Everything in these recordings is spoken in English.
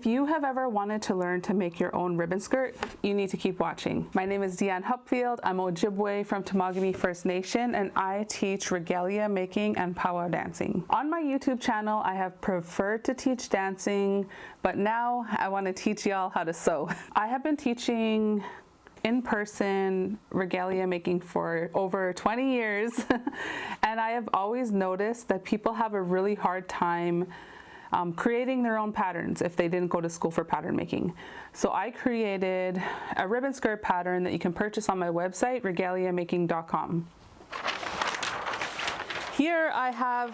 If you have ever wanted to learn to make your own ribbon skirt, you need to keep watching. My name is Deanne Hupfield. I'm Ojibwe from Temagami First Nation, and I teach regalia making and powwow dancing. On my YouTube channel, I have preferred to teach dancing, but now I want to teach y'all how to sew. I have been teaching in-person regalia making for over 20 years, and I have always noticed that people have a really hard time creating their own patterns if they didn't go to school for pattern making. So I created a ribbon skirt pattern that you can purchase on my website, regaliamaking.com. Here I have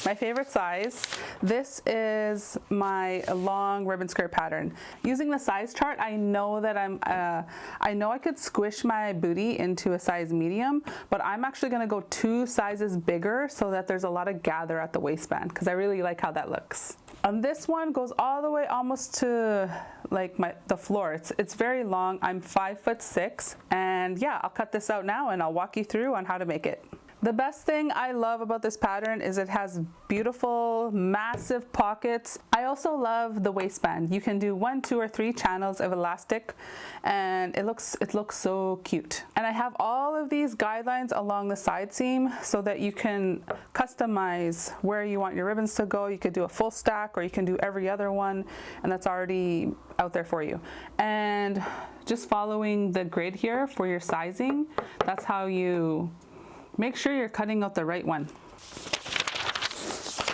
my favorite size. This is my long ribbon skirt pattern. Using the size chart, I know that I know I could squish my booty into a size medium, but I'm actually gonna go 2 sizes bigger so that there's a lot of gather at the waistband, because I really like how that looks. This one goes all the way almost to like the floor. It's very long. I'm 5'6", and yeah, I'll cut this out now and I'll walk you through on how to make it. The best thing I love about this pattern is it has beautiful, massive pockets. I also love the waistband. You can do 1, 2, or 3 channels of elastic, and it looks so cute. And I have all of these guidelines along the side seam so that you can customize where you want your ribbons to go. You could do a full stack, or you can do every other one, and that's already out there for you. And just following the grid here for your sizing, that's how you make sure you're cutting out the right one.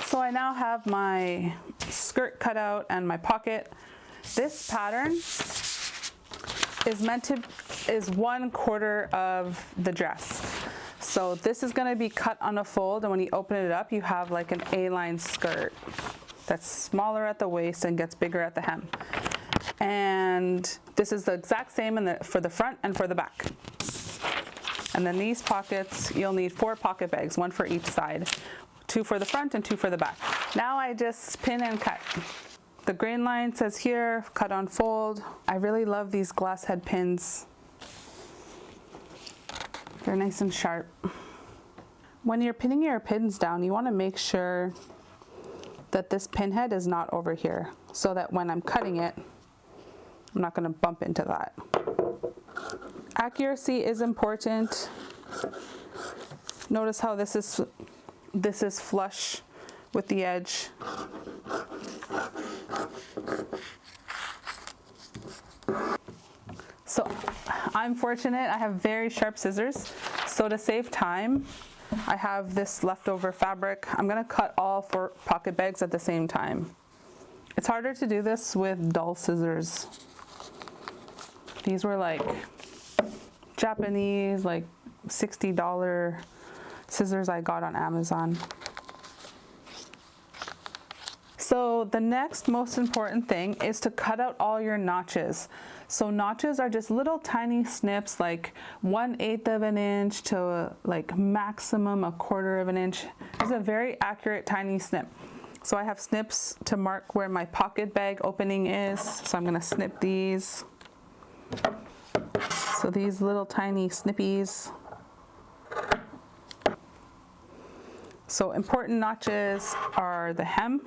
So I now have my skirt cut out and my pocket. This pattern is 1/4 of the dress. So this is gonna be cut on a fold, and when you open it up, you have like an A-line skirt that's smaller at the waist and gets bigger at the hem. And this is the exact same for the front and for the back. And then these pockets, you'll need 4 pocket bags, 1 for each side, 2 for the front and 2 for the back. Now I just pin and cut. The grain line says here, cut on fold. I really love these glass head pins. They're nice and sharp. When you're pinning your pins down, you want to make sure that this pin head is not over here, so that when I'm cutting it, I'm not going to bump into that. Accuracy is important. Notice how this is flush with the edge. So I'm fortunate, I have very sharp scissors. So to save time, I have this leftover fabric. I'm gonna cut all 4 pocket bags at the same time. It's harder to do this with dull scissors. These were like Japanese, like $60 scissors I got on Amazon. So the next most important thing is to cut out all your notches. So notches are just little tiny snips, like 1/8 of an inch to like maximum 1/4 of an inch. It's a very accurate tiny snip. So I have snips to mark where my pocket bag opening is. So I'm gonna snip these. So these little tiny snippies. So important notches are the hem.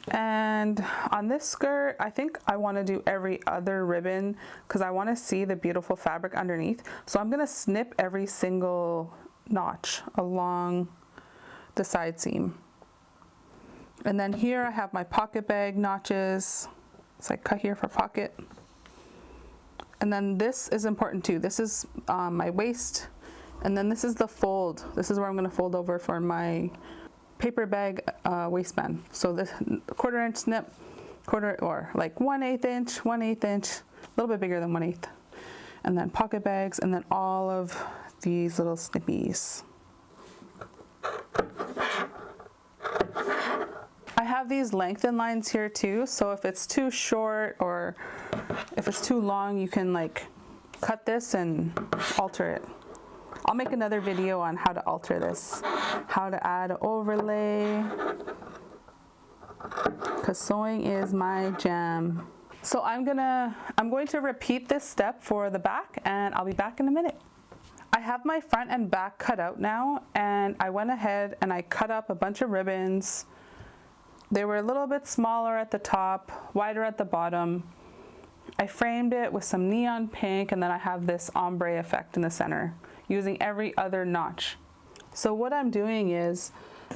And on this skirt, I think I want to do every other ribbon because I want to see the beautiful fabric underneath. So I'm going to snip every single notch along the side seam. And then here I have my pocket bag notches. So I cut here for pocket. And then this is important too. This is my waist. And then this is the fold. This is where I'm going to fold over for my paper bag waistband. So this 1/4 inch snip, or like 1/8 inch, 1/8 inch, a little bit bigger than 1/8. And then pocket bags, and then all of these little snippies. I have these lengthen lines here too, so if it's too short or if it's too long, you can like cut this and alter it. I'll make another video on how to alter this, how to add an overlay, because sewing is my jam. So I'm going to repeat this step for the back, and I'll be back in a minute. I have my front and back cut out now, and I went ahead and I cut up a bunch of ribbons. They were a little bit smaller at the top, wider at the bottom. I framed it with some neon pink, and then I have this ombre effect in the center using every other notch. So what I'm doing is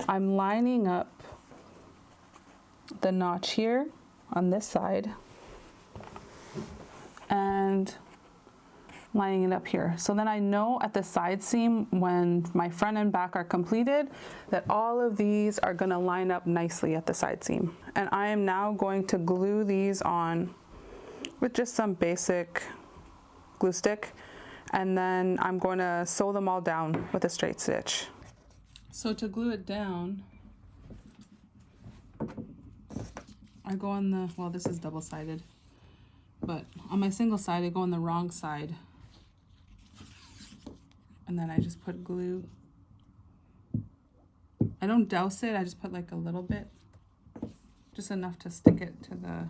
I'm lining up the notch here on this side and lining it up here. So then I know at the side seam when my front and back are completed that all of these are going to line up nicely at the side seam. And I am now going to glue these on with just some basic glue stick, and then I'm going to sew them all down with a straight stitch. So to glue it down, I go on the, well, this is double-sided, but on my single side I go on the wrong side, and then I just put glue. I don't douse it, I just put like a little bit, just enough to stick it to the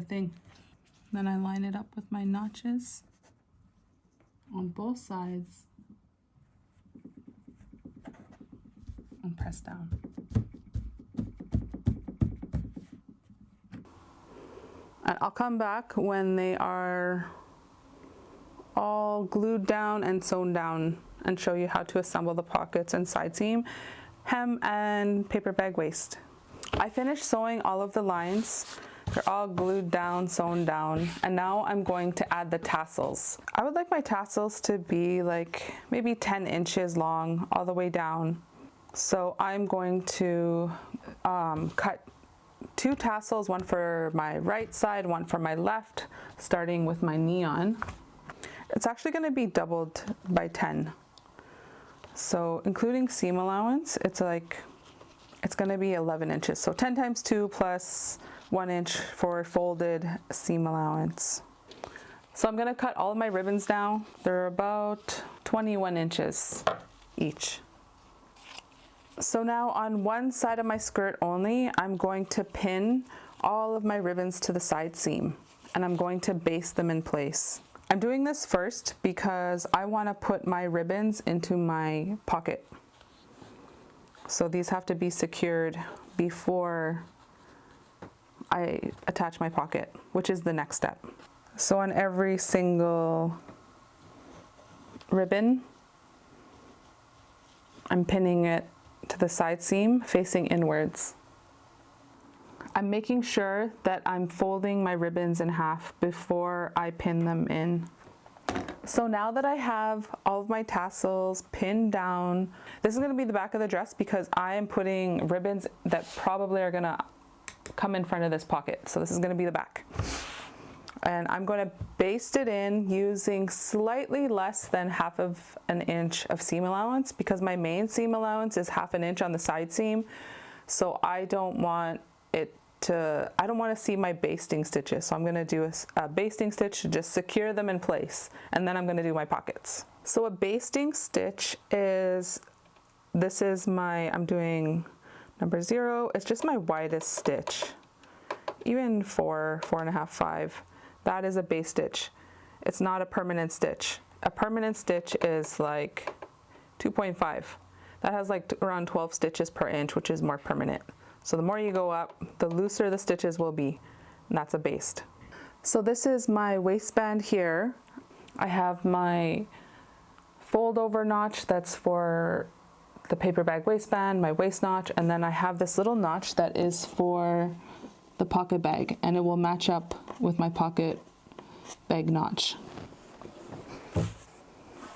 thing. Then I line it up with my notches on both sides and press down. And I'll come back when they are all glued down and sewn down and show you how to assemble the pockets and side seam, hem, and paper bag waist. I finished sewing all of the lines. They're all glued down, sewn down, and now I'm going to add the tassels. I would like my tassels to be like maybe 10 inches long all the way down. So I'm going to cut 2 tassels, one for my right side, one for my left, starting with my neon. It's actually going to be doubled by 10. So including seam allowance, it's going to be 11 inches. So 10 times 2 plus 1 inch for folded seam allowance. So I'm going to cut all of my ribbons now. They're about 21 inches each. So now on one side of my skirt only, I'm going to pin all of my ribbons to the side seam, and I'm going to baste them in place. I'm doing this first because I want to put my ribbons into my pocket. So these have to be secured before I attach my pocket, which is the next step. So on every single ribbon, I'm pinning it to the side seam facing inwards. I'm making sure that I'm folding my ribbons in half before I pin them in. So now that I have all of my tassels pinned down, this is going to be the back of the dress because I am putting ribbons that probably are going to come in front of this pocket. So this is going to be the back. And I'm going to baste it in using slightly less than ½ of an inch of seam allowance because my main seam allowance is ½ an inch on the side seam. So I don't want to see my basting stitches. So I'm going to do a basting stitch to just secure them in place. And then I'm going to do my pockets. So a basting stitch is, I'm doing number 0. It's just my widest stitch. Even 4, 4.5, 5. That is a base stitch. It's not a permanent stitch. A permanent stitch is like 2.5. That has like around 12 stitches per inch, which is more permanent. So the more you go up, the looser the stitches will be, and that's a baste. So this is my waistband here. I have my fold over notch that's for the paper bag waistband, my waist notch, and then I have this little notch that is for the pocket bag, and it will match up with my pocket bag notch.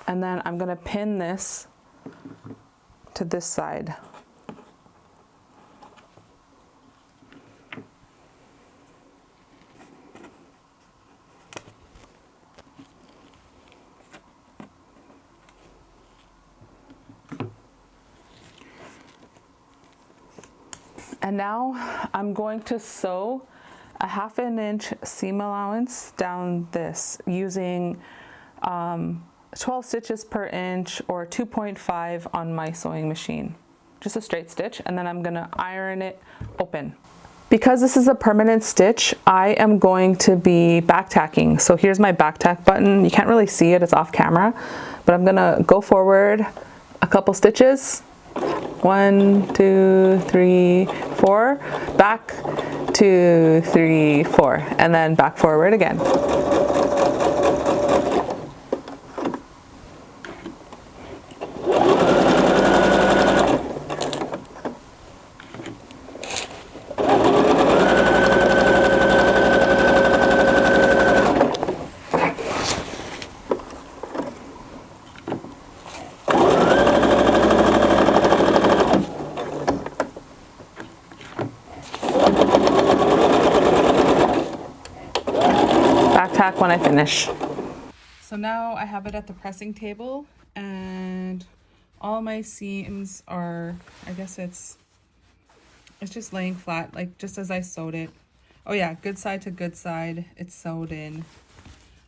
And then I'm going to pin this to this side. And now I'm going to sew a ½ an inch seam allowance down this using 12 stitches per inch or 2.5 on my sewing machine. Just a straight stitch, and then I'm going to iron it open. Because this is a permanent stitch, I am going to be back tacking. So here's my back tack button. You can't really see it, it's off camera, but I'm gonna go forward a couple stitches. 1, 2, 3, 4, back, 2, 3, 4, and then back forward again. Tack when I finish. So now I have it at the pressing table and all my seams are, I guess it's just laying flat, like just as I sewed it. Oh yeah, good side to good side, it's sewed in.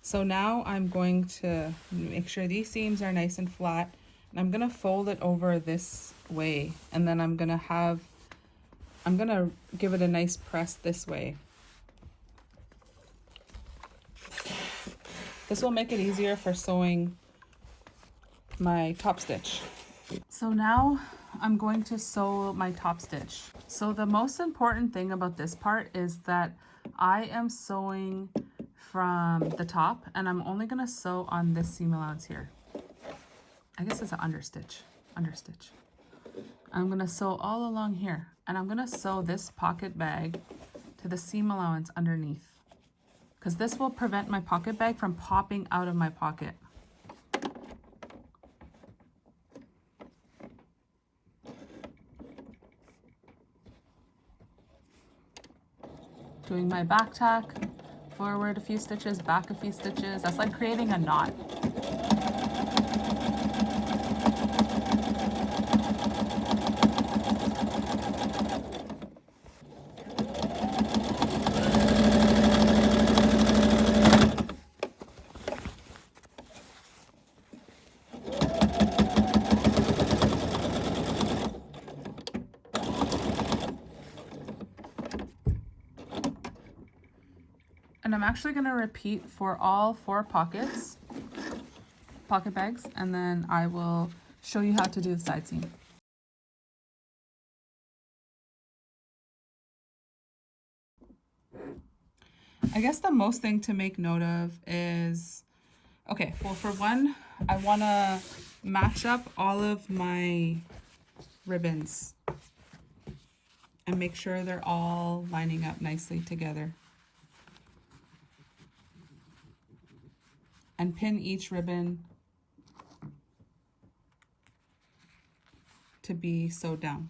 So now I'm going to make sure these seams are nice and flat, and I'm gonna fold it over this way, and then I'm gonna give it a nice press this way. This will make it easier for sewing my top stitch. So now I'm going to sew my top stitch. So the most important thing about this part is that I am sewing from the top, and I'm only gonna sew on this seam allowance here. I guess it's an understitch. I'm gonna sew all along here, and I'm gonna sew this pocket bag to the seam allowance underneath, because this will prevent my pocket bag from popping out of my pocket. Doing my back tack, forward a few stitches, back a few stitches. That's like creating a knot. And I'm actually going to repeat for all 4 pocket bags, and then I will show you how to do the side seam. I guess the most thing to make note of is, okay, well, for one, I want to match up all of my ribbons and make sure they're all lining up nicely together. And pin each ribbon to be sewed down.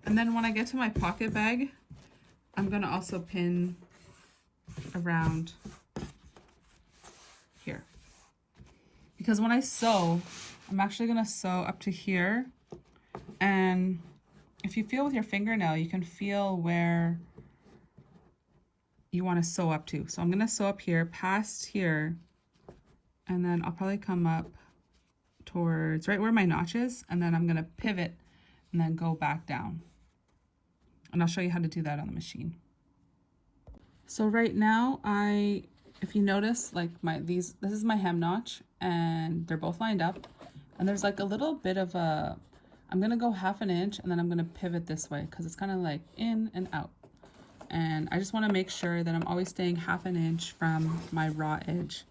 And then when I get to my pocket bag, I'm gonna also pin around here. Because when I sew, I'm actually gonna sew up to here. And if you feel with your fingernail, you can feel where you want to sew up to. So I'm going to sew up here, past here, and then I'll probably come up towards right where my notch is, and then I'm going to pivot and then go back down. And I'll show you how to do that on the machine. So right now, if you notice, like this is my hem notch, and they're both lined up, and there's like a little bit of I'm going to go 1/2 inch, and then I'm going to pivot this way because it's kind of like in and out. And I just want to make sure that I'm always staying 1/2 inch from my raw edge.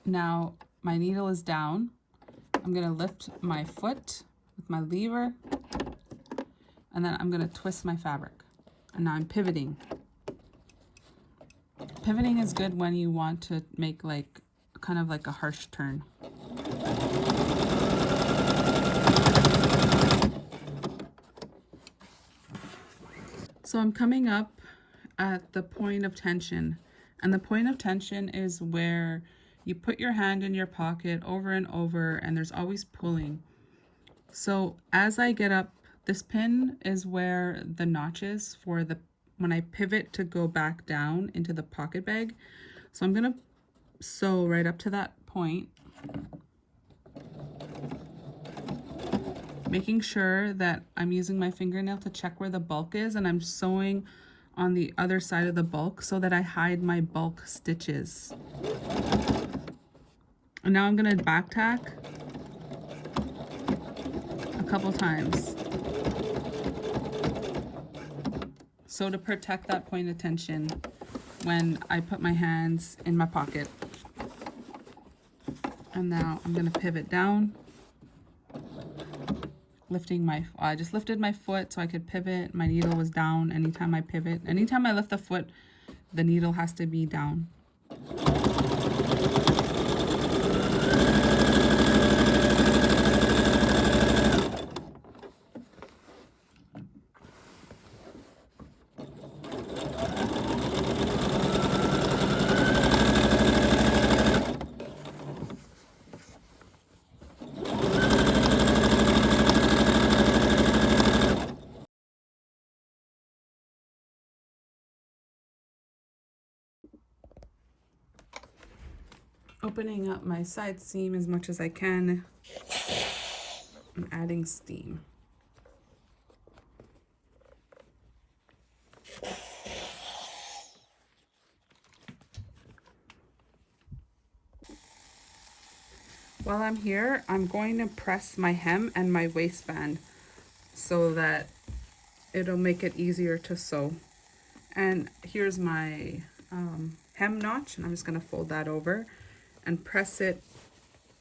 Now my needle is down. I'm going to lift my foot with my lever, and then I'm going to twist my fabric. And now I'm pivoting. Pivoting is good when you want to make like kind of like a harsh turn. So I'm coming up at the point of tension, and the point of tension is where you put your hand in your pocket over and over, and there's always pulling. So as I get up, this pin is where the notch is for the when I pivot to go back down into the pocket bag. So I'm gonna sew right up to that point, making sure that I'm using my fingernail to check where the bulk is, and I'm sewing on the other side of the bulk so that I hide my bulk stitches. And now I'm gonna back tack a couple times, so to protect that point of tension when I put my hands in my pocket. And now I'm gonna pivot down, lifting my, I just lifted my foot so I could pivot. My needle was down. Anytime I pivot, anytime I lift the foot, the needle has to be down. Opening up my side seam as much as I can and adding steam. While I'm here, I'm going to press my hem and my waistband so that it'll make it easier to sew. And here's my hem notch, and I'm just going to fold that over and press it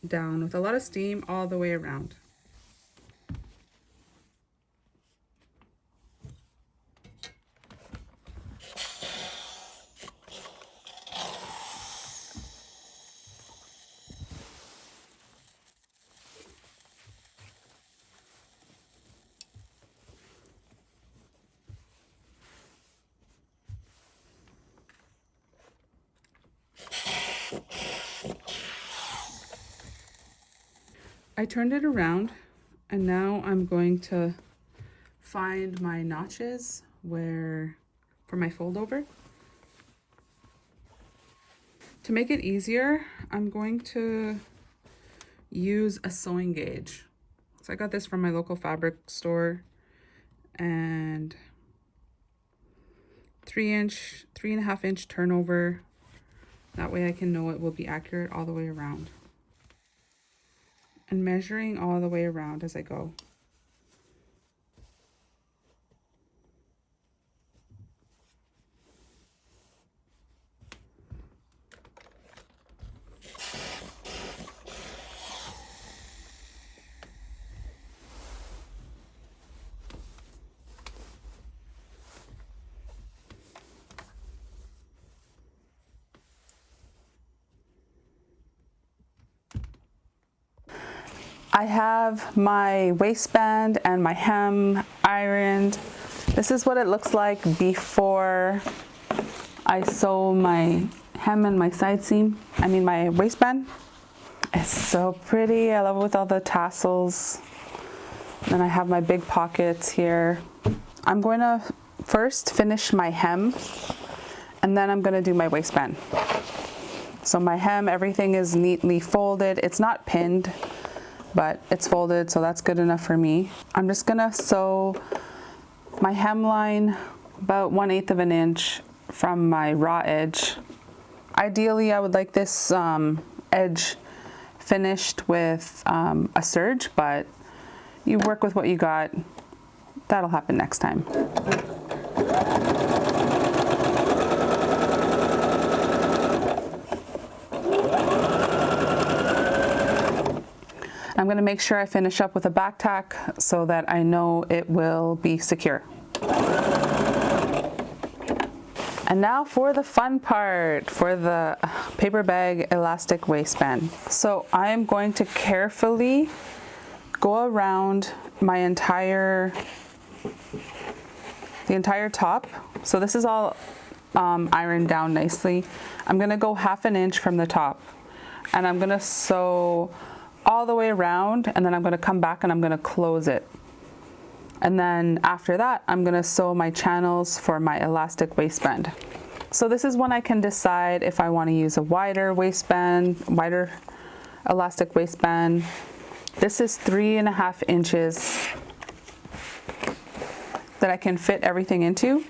down with a lot of steam all the way around. I turned it around, and now I'm going to find my notches for my fold over. To make it easier, I'm going to use a sewing gauge. So I got this from my local fabric store, and 3.5 inch turnover. That way I can know it will be accurate all the way around. And measuring all the way around as I go. I have my waistband and my hem ironed. This is what it looks like before I sew my hem and my side seam. I mean my waistband. It's so pretty. I love it with all the tassels. Then I have my big pockets here. I'm going to first finish my hem, and then I'm going to do my waistband. So my hem, everything is neatly folded. It's not pinned, but it's folded, so that's good enough for me. I'm just gonna sew my hemline about 1/8 of an inch from my raw edge. Ideally, I would like this edge finished with a serge, but you work with what you got. That'll happen next time. I'm going to make sure I finish up with a back tack so that I know it will be secure. And now for the fun part, for the paper bag elastic waistband. So I am going to carefully go around my the entire top. So this is all ironed down nicely. I'm going to go 1/2 inch from the top, and I'm going to sew all the way around, and then I'm going to come back and I'm going to close it. And then after that, I'm gonna sew my channels for my elastic waistband. So this is when I can decide if I want to use a wider waistband, wider elastic waistband. This is 3.5 inches that I can fit everything into.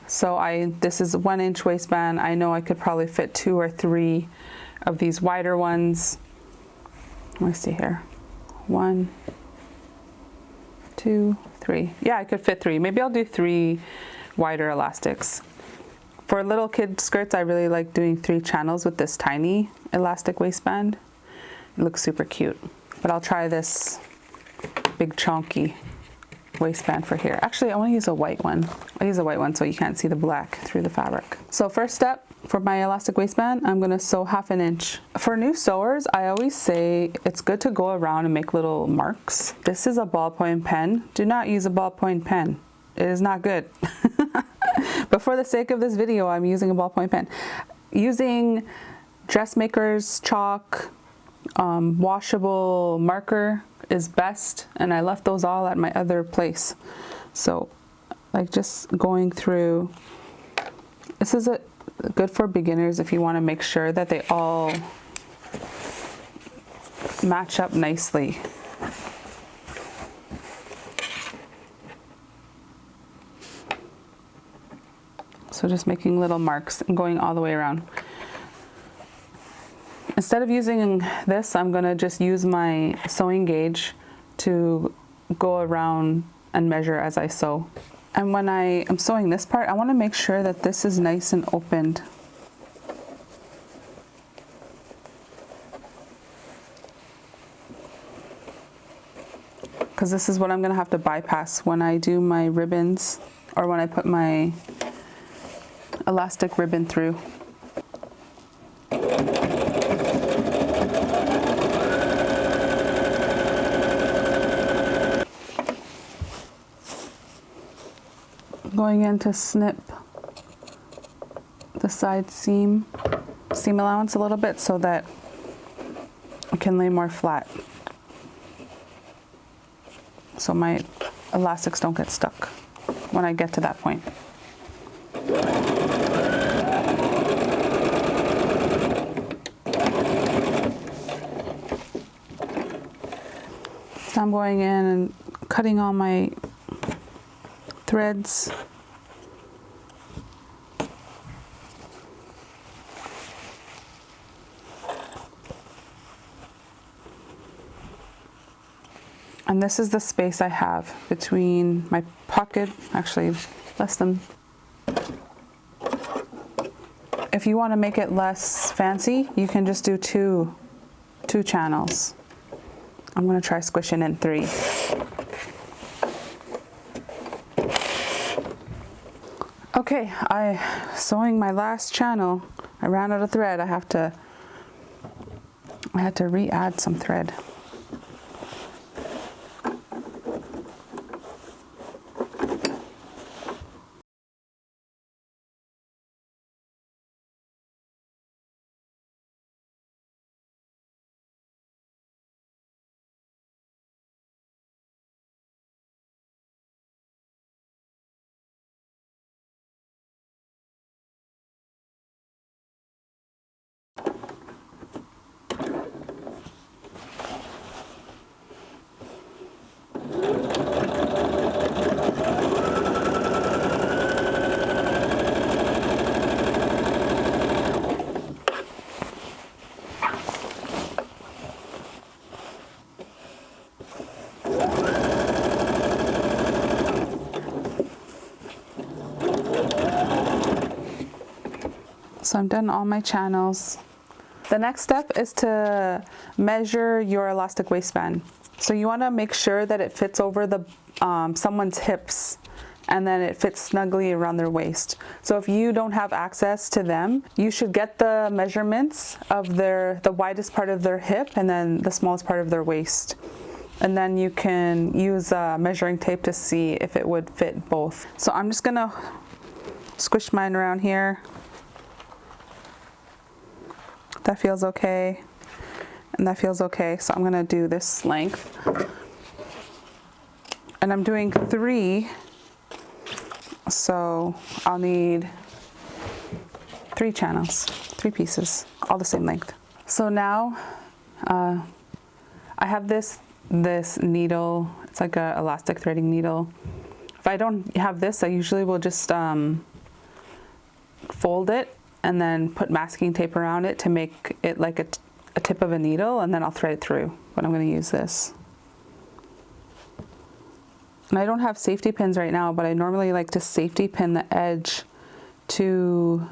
So this is a 1 inch waistband. I know I could probably fit 2 or 3 of these wider ones. Let me see here. 1, 2, 3. Yeah, I could fit 3. Maybe I'll do 3 wider elastics. For little kid skirts, I really like doing 3 channels with this tiny elastic waistband. It looks super cute. But I'll try this big chunky waistband for here. Actually, I want to use a white one. I use a white one so you can't see the black through the fabric. So first step for my elastic waistband, I'm going to sew 1/2 inch. For new sewers, I always say it's good to go around and make little marks. This is a ballpoint pen. Do not use a ballpoint pen. It is not good. But for the sake of this video, I'm using a ballpoint pen. Using dressmaker's chalk, washable marker is best, and I left those all at my other place. So like just going through, this is good for beginners if you want to make sure that they all match up nicely. So just making little marks and going all the way around. Instead of using this, I'm gonna just use my sewing gauge to go around and measure as I sew. And when I am sewing this part, I wanna make sure that this is nice and opened. Because this is what I'm gonna have to bypass when I do my ribbons or when I put my elastic ribbon through. Going in to snip the side seam allowance a little bit so that it can lay more flat, so my elastics don't get stuck when I get to that point. So I'm going in and cutting all my threads. And this is the space I have between my pocket, actually less than. If you want to make it less fancy, you can just do two channels. I'm going to try squishing in 3. Okay, sewing my last channel. I ran out of thread. I had to re-add some thread. So I'm done all my channels. The next step is to measure your elastic waistband. So you want to make sure that it fits over the someone's hips, and then it fits snugly around their waist. So if you don't have access to them, you should get the measurements of the widest part of their hip and then the smallest part of their waist. And then you can use measuring tape to see if it would fit both. So I'm just gonna squish mine around here. That feels okay, and that feels okay. So I'm gonna do this length. And I'm doing 3, so I'll need 3 channels, 3 pieces, all the same length. So now I have this needle. It's like a elastic threading needle. If I don't have this, I usually will just fold it and then put masking tape around it to make it like a tip of a needle, and then I'll thread it through. But I'm going to use this. And I don't have safety pins right now, but I normally like to safety pin the edge to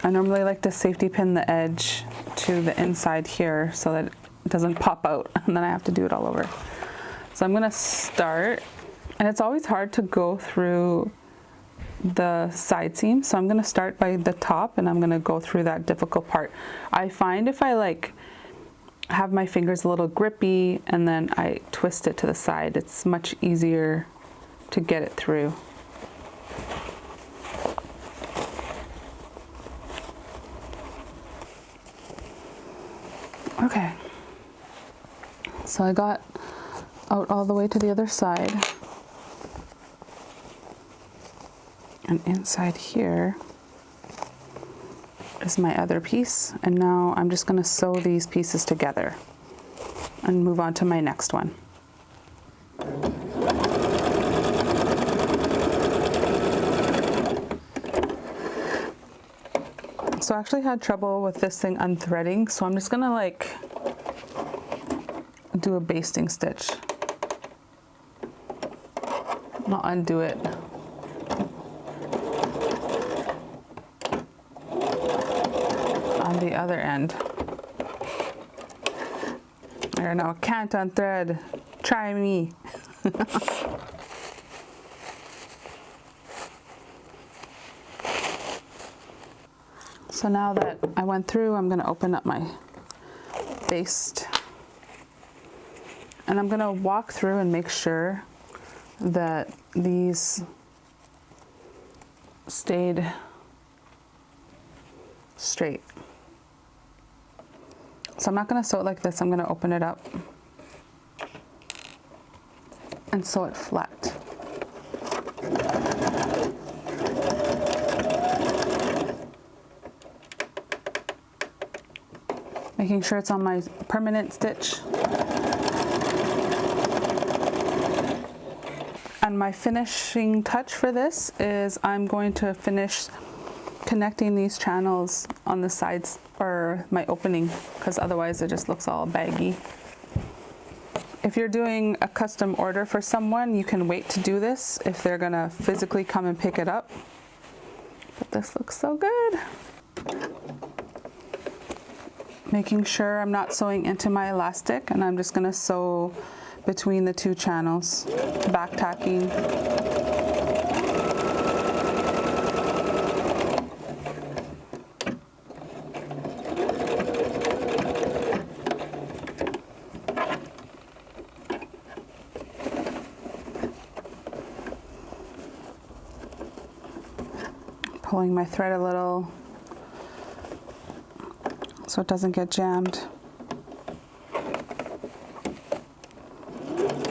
I normally like to safety pin the edge to the inside here so that it doesn't pop out, and then I have to do it all over. So I'm gonna start, and it's always hard to go through the side seam, so I'm gonna start by the top and I'm gonna go through that difficult part. I find if I like have my fingers a little grippy and then I twist it to the side, it's much easier to get it through. Okay, so I got out all the way to the other side, and inside here is my other piece, and now I'm just going to sew these pieces together and move on to my next one. So I actually had trouble with this thing unthreading, so I'm just gonna like do a basting stitch. I'll undo it. On the other end. I don't know, can't unthread. Try me. So now that I went through, I'm going to open up my baste, and I'm going to walk through and make sure that these stayed straight. So I'm not going to sew it like this. I'm going to open it up and sew it flat. Making sure it's on my permanent stitch. And my finishing touch for this is I'm going to finish connecting these channels on the sides, or my opening, because otherwise it just looks all baggy. If you're doing a custom order for someone, you can wait to do this if they're gonna physically come and pick it up. But this looks so good. Making sure I'm not sewing into my elastic, and I'm just gonna sew between the 2 channels, back tacking. Pulling my thread a little so it doesn't get jammed.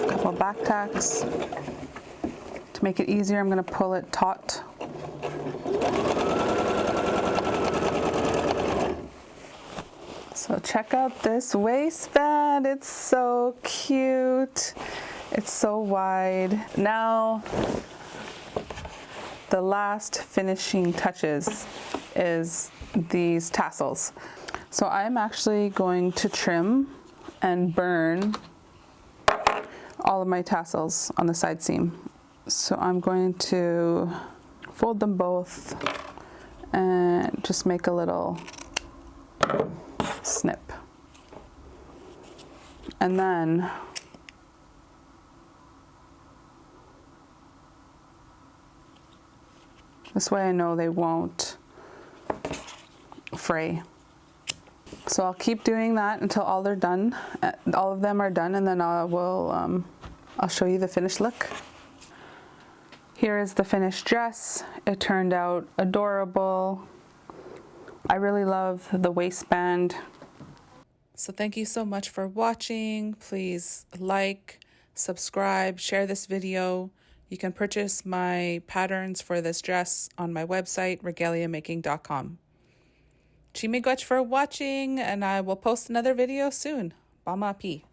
A couple back tacks. To make it easier, I'm going to pull it taut. So check out this waistband. It's so cute. It's so wide. Now, the last finishing touches is these tassels. So I'm actually going to trim and burn all of my tassels on the side seam. So I'm going to fold them both and just make a little snip. And then this way I know they won't fray. So I'll keep doing that until all they're done. All of them are done, and then I'll show you the finished look. Here is the finished dress. It turned out adorable. I really love the waistband. So thank you so much for watching. Please like, subscribe, share this video. You can purchase my patterns for this dress on my website, regaliamaking.com. Chimigoch for watching, and I will post another video soon. Bama pi.